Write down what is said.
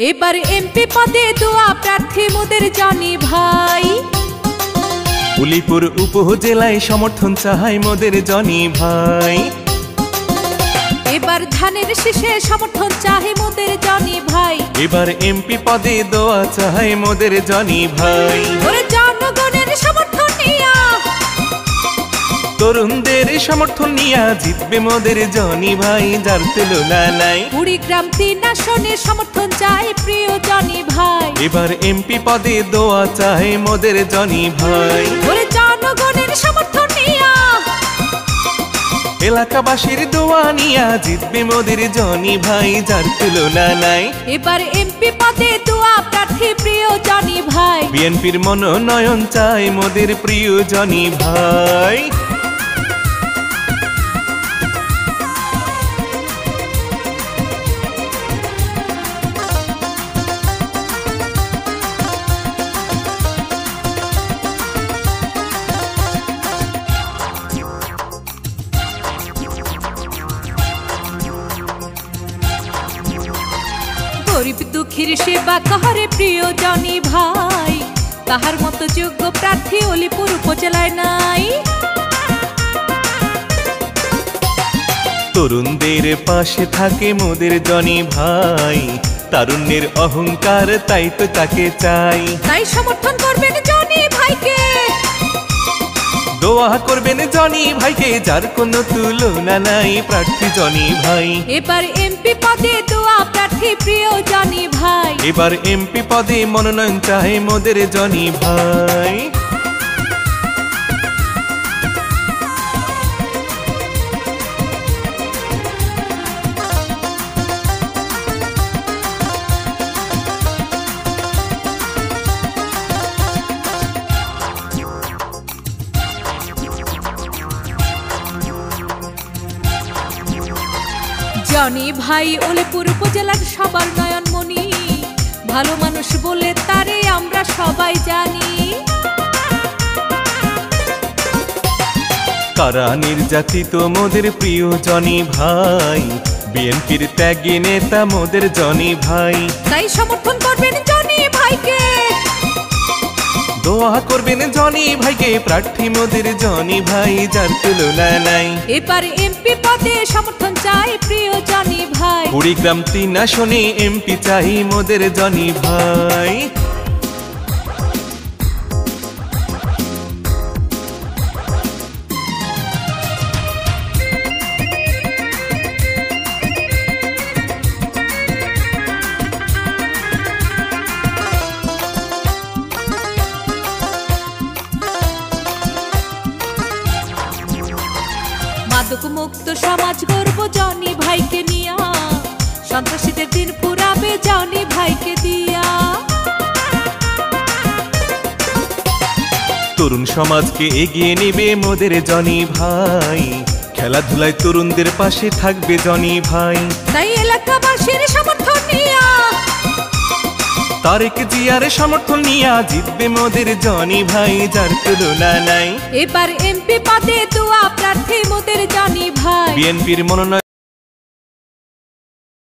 এবার এমপি পদে দোয়া প্রার্থী মোদের জনি ভাই। উলিপুর উপজেলায় সমর্থন চায় মোদের জনি ভাই। এবার ধানের শীষে সমর্থন চাহে মোদের জনি ভাই। এবার এমপি পদে দোয়া চায় মোদের জনি ভাই। ওরে জনগণের সমর্থন নিয়া, তরুণদের সমর্থন নিয়া জিতবে মোদের জনি ভাই, যার তুলনা নাই। কুড়িগ্রাম 3 আসনে সমর্থন চায় প্রিয় জনি ভাই। এবার এমপি পদে দোয়া চায় মোদের জনি ভাই। ওরে জনগণের সমর্থন নিয়া, এলাকাবাসীর দোয়া নিয়া জিতবে মোদের জনি ভাই, যার তুলনা নাই। এবার এমপি পদে দোয়া প্রার্থী প্রিয় জনি ভাই। বিএনপির মনোনয়ন চায় মোদের প্রিয় জনি ভাই। গরিব দুঃখীর সেবা করে প্রিয় জনি ভাই, তাহার মতো যোগ্য প্রার্থী উলিপুর উপজেলায় নাই। তরুণদের পাশে থাকে মোদের জনি ভাই, তারুণ্যের অহংকার তাই তো তাকে চাই। তাই সমর্থন করবেন জনি ভাইকে, দোয়া করবেন জনি ভাইকে, যার কোনো তুলনা নাই প্রার্থী জনি ভাই। এবার এমপি পদে দোয়া প্রার্থী প্রিয় জনি ভাই। এবার এমপি পদে মনোনয়ন চায় মোদের জনি ভাই। জনি ভাই উলিপুর উপজেলার সবার নয়নমণি, ভালো মানুষ বলে তারে আমরা সবাই জানি। কারা নির্যাতিত মোদের প্রিয় জনি ভাই, বিএনপির ত্যাগী নেতা মোদের জনি ভাই। তাই সমর্থন করবেন জনি ভাইকে, দোয়া করবেন জনি ভাইকে, প্রার্থী মোদের জনি ভাই, যার তুলনা নাই। এবার এমপি পদে সমর্থন চাই প্রিয় জনি ভাই। কুড়িগ্রাম 3 আসনে এমপি চাই মোদের জনি ভাই। মাদক মুক্ত সমাজ গর্ব জনি ভাইকে নিয়া, সন্ত্রাসীদের দিন পুরাবে জনি ভাইকে দিয়া। তরুণ সমাজকে এগিয়ে নেবে মোদের জনি ভাই, খেলাধুলায় তরুণদের পাশে থাকবে জনি ভাই। তাই এলাকাবাসীর সমর্থন নিয়া, তারেক জিয়ার সমর্থন নিয়া জিতবে মোদের জনি ভাই, যার তুলনা নাই। এবার এমপি পদে দোয়া প্রার্থী মোদের জনি ভাই। বিএনপির মনোনয়ন